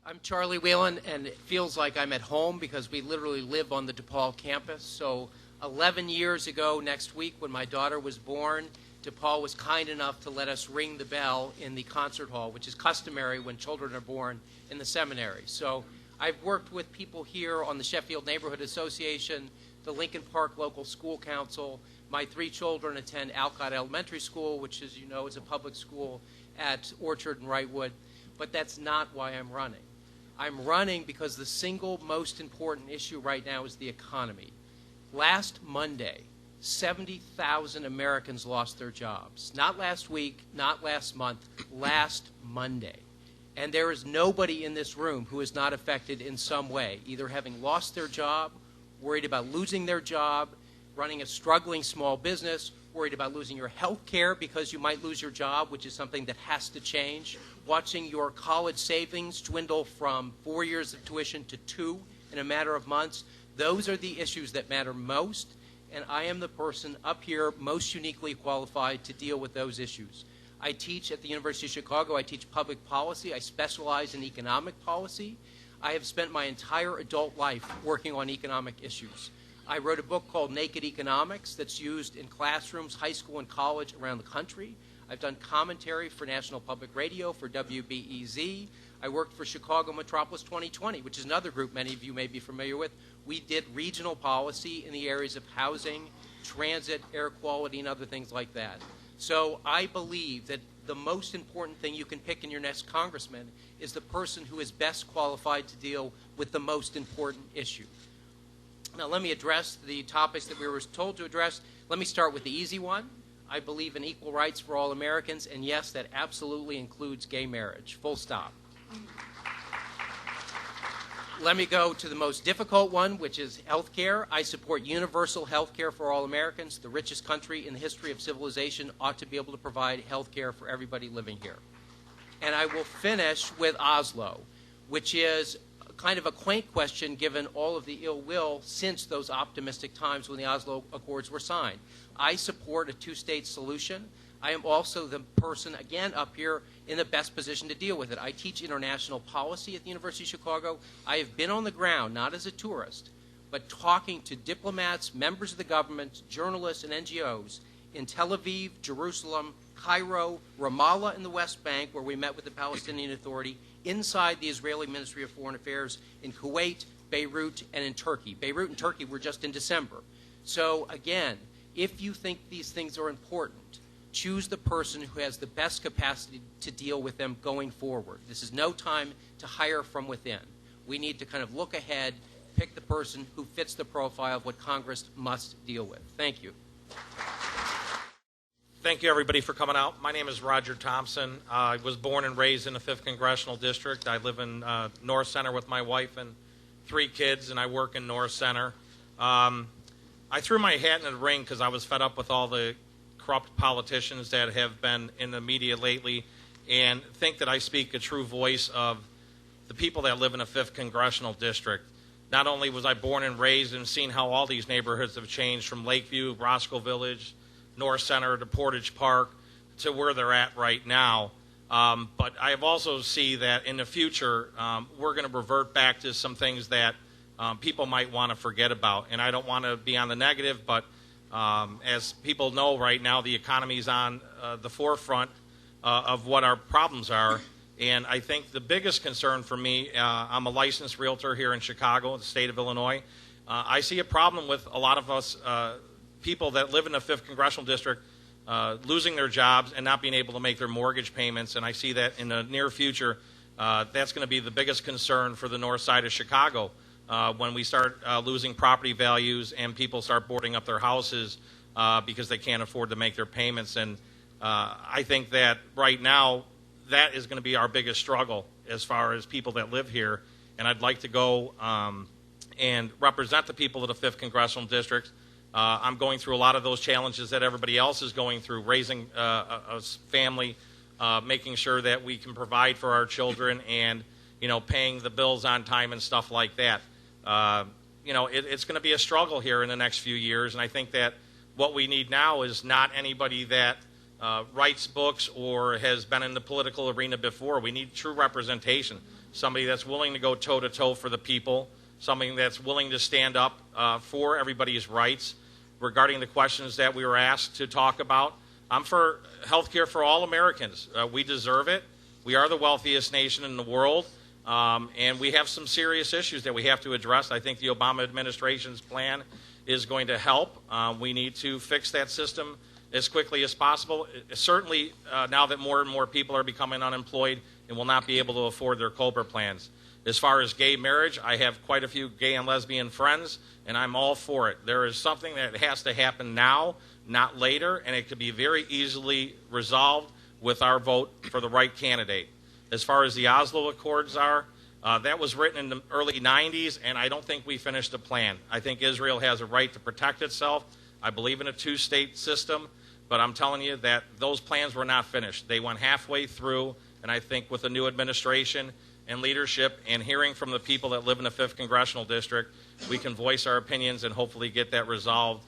I'm Charlie Wheelan, and it feels like I'm at home because we literally live on the DePaul campus. So 11 years ago next week, when my daughter was born, DePaul was kind enough to let us ring the bell in the concert hall, which is customary when children are born in the seminary. So I've worked with people here on the Sheffield Neighborhood Association, the Lincoln Park Local School Council. My 3 children attend Alcott Elementary School, which, as you know, is a public school at Orchard and Wrightwood. But that's not why I'm running. I'm running because the single most important issue right now is the economy. Last Monday, 70,000 Americans lost their jobs. Not last week, not last month, last Monday. And there is nobody in this room who is not affected in some way, either having lost their job, worried about losing their job, running a struggling small business, worried about losing your health care because you might lose your job, which is something that has to change, watching your college savings dwindle from 4 years of tuition to 2 in a matter of months. Those are the issues that matter most, and I am the person up here most uniquely qualified to deal with those issues. I teach at the University of Chicago. I teach public policy. I specialize in economic policy. I have spent my entire adult life working on economic issues. I wrote a book called Naked Economics that's used in classrooms, high school and college around the country. I've done commentary for National Public Radio, for WBEZ. I worked for Chicago Metropolis 2020, which is another group many of you may be familiar with. We did regional policy in the areas of housing, transit, air quality, and other things like that. So I believe that the most important thing you can pick in your next congressman is the person who is best qualified to deal with the most important issue. Now, let me address the topics that we were told to address. Let me start with the easy one. I believe in equal rights for all Americans, and yes, that absolutely includes gay marriage, full stop. Let me go to the most difficult one, which is health care. I support universal health care for all Americans. The richest country in the history of civilization ought to be able to provide health care for everybody living here. And I will finish with Oslo, which is kind of a quaint question given all of the ill will since those optimistic times when the Oslo Accords were signed. I support a two-state solution. I am also the person, again, up here in the best position to deal with it. I teach international policy at the University of Chicago. I have been on the ground, not as a tourist, but talking to diplomats, members of the government, journalists, and NGOs in Tel Aviv, Jerusalem, Cairo, Ramallah in the West Bank, where we met with the Palestinian Authority, inside the Israeli Ministry of Foreign Affairs, in Kuwait, Beirut, and in Turkey. Beirut and Turkey were just in December. So again, if you think these things are important, choose the person who has the best capacity to deal with them going forward. This is no time to hire from within. We need to kind of look ahead, pick the person who fits the profile of what Congress must deal with. Thank you. Thank you, everybody, for coming out. My name is Roger Thompson. I was born and raised in the 5th Congressional District. I live in North Center with my wife and 3 kids, and I work in North Center. I threw my hat in the ring because I was fed up with all the corrupt politicians that have been in the media lately, and think that I speak a true voice of the people that live in the 5th Congressional District. Not only was I born and raised and seen how all these neighborhoods have changed from Lakeview, Roscoe Village, North Center to Portage Park to where they're at right now. But I have also see that in the future we're going to revert back to some things that people might want to forget about. And I don't want to be on the negative, but as people know right now, the economy is on the forefront of what our problems are. And I think the biggest concern for me, I'm a licensed realtor here in Chicago, the state of Illinois. I see a problem with a lot of us people that live in the 5th Congressional District losing their jobs and not being able to make their mortgage payments. And I see that in the near future, that's going to be the biggest concern for the north side of Chicago when we start losing property values and people start boarding up their houses because they can't afford to make their payments. And I think that right now, that is going to be our biggest struggle as far as people that live here. And I'd like to go and represent the people of the 5th Congressional District. I'm going through a lot of those challenges that everybody else is going through, raising a family, making sure that we can provide for our children and, paying the bills on time and stuff like that. It's going to be a struggle here in the next few years, and I think that what we need now is not anybody that writes books or has been in the political arena before. We need true representation. somebody that's willing to go toe-to-toe for the people, somebody that's willing to stand up for everybody's rights. Regarding the questions that we were asked to talk about, I'm for health care for all Americans. We deserve it. We are the wealthiest nation in the world, and we have some serious issues that we have to address. I think the Obama administration's plan is going to help. We need to fix that system as quickly as possible. Certainly, now that more and more people are becoming unemployed and will not be able to afford their COBRA plans. As far as gay marriage, I have quite a few gay and lesbian friends, and I'm all for it. There is something that has to happen now, not later, and it could be very easily resolved with our vote for the right candidate. As far as the Oslo Accords are, that was written in the early 90s, and I don't think we finished the plan. I think Israel has a right to protect itself. I believe in a two-state system, but I'm telling you that those plans were not finished. They went halfway through, and I think with the new administration and leadership and hearing from the people that live in the 5th Congressional District, we can voice our opinions and hopefully get that resolved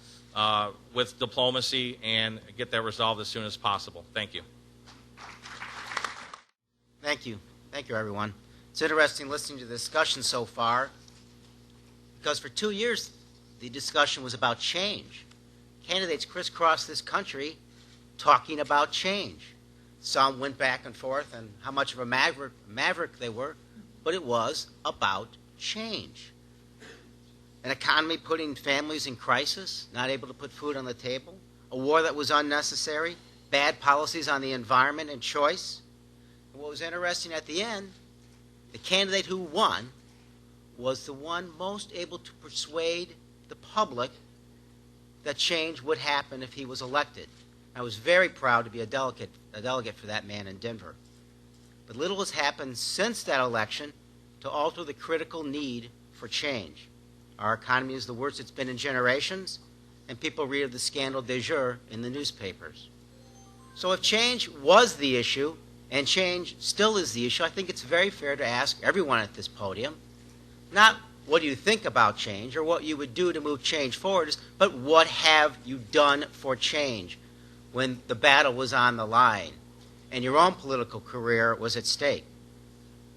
with diplomacy and get that resolved as soon as possible. Thank you. Thank you. Thank you, everyone. It's interesting listening to the discussion so far because for 2 years the discussion was about change. Candidates crisscrossed this country talking about change. Some went back and forth on how much of a maverick they were, but it was about change. An economy putting families in crisis, not able to put food on the table, a war that was unnecessary, bad policies on the environment and choice. And what was interesting at the end, the candidate who won was the one most able to persuade the public that change would happen if he was elected. I was very proud to be a delegate for that man in Denver. But little has happened since that election to alter the critical need for change. Our economy is the worst it's been in generations, and people read of the scandal du jour in the newspapers. So if change was the issue, and change still is the issue, I think it's very fair to ask everyone at this podium, not what do you think about change or what you would do to move change forward, but what have you done for change when the battle was on the line and your own political career was at stake.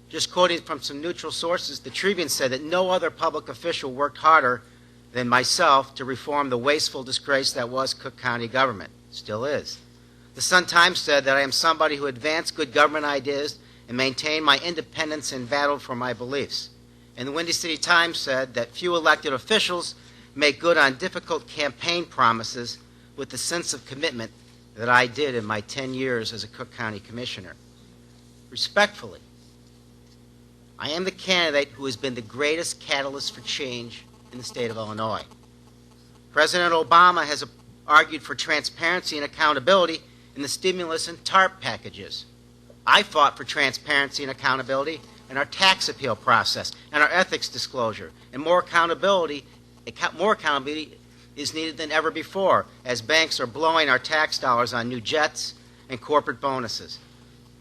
Just quoting from some neutral sources, the Tribune said that no other public official worked harder than myself to reform the wasteful disgrace that was Cook County government. Still is. The Sun-Times said that I am somebody who advanced good government ideas and maintained my independence and battled for my beliefs. And the Windy City Times said that few elected officials make good on difficult campaign promises with the sense of commitment that I did in my 10 years as a Cook County Commissioner. Respectfully, I am the candidate who has been the greatest catalyst for change in the state of Illinois. President Obama has argued for transparency and accountability in the stimulus and TARP packages. I fought for transparency and accountability in our tax appeal process and our ethics disclosure, and more accountability is needed than ever before as banks are blowing our tax dollars on new jets and corporate bonuses.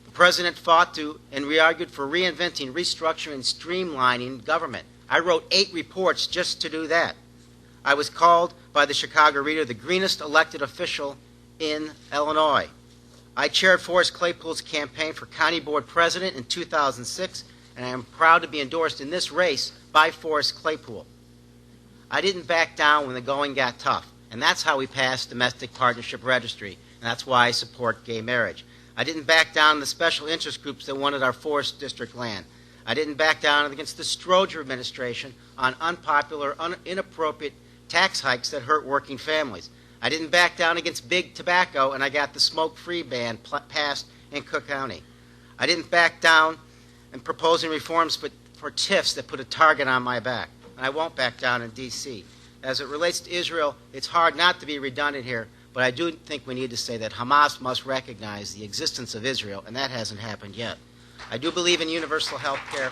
The President fought to and re-argued for reinventing, restructuring, and streamlining government. I wrote 8 reports just to do that. I was called by the Chicago Reader the greenest elected official in Illinois. I chaired Forrest Claypool's campaign for County Board President in 2006, and I am proud to be endorsed in this race by Forrest Claypool. I didn't back down when the going got tough, and that's how we passed Domestic Partnership Registry, and that's why I support gay marriage. I didn't back down the special interest groups that wanted our forest district land. I didn't back down against the Stroger administration on unpopular, inappropriate tax hikes that hurt working families. I didn't back down against big tobacco, and I got the smoke-free ban passed in Cook County. I didn't back down in proposing reforms for TIFs that put a target on my back. And I won't back down in D.C. As it relates to Israel, it's hard not to be redundant here, but I do think we need to say that Hamas must recognize the existence of Israel, and that hasn't happened yet. I do believe in universal health care.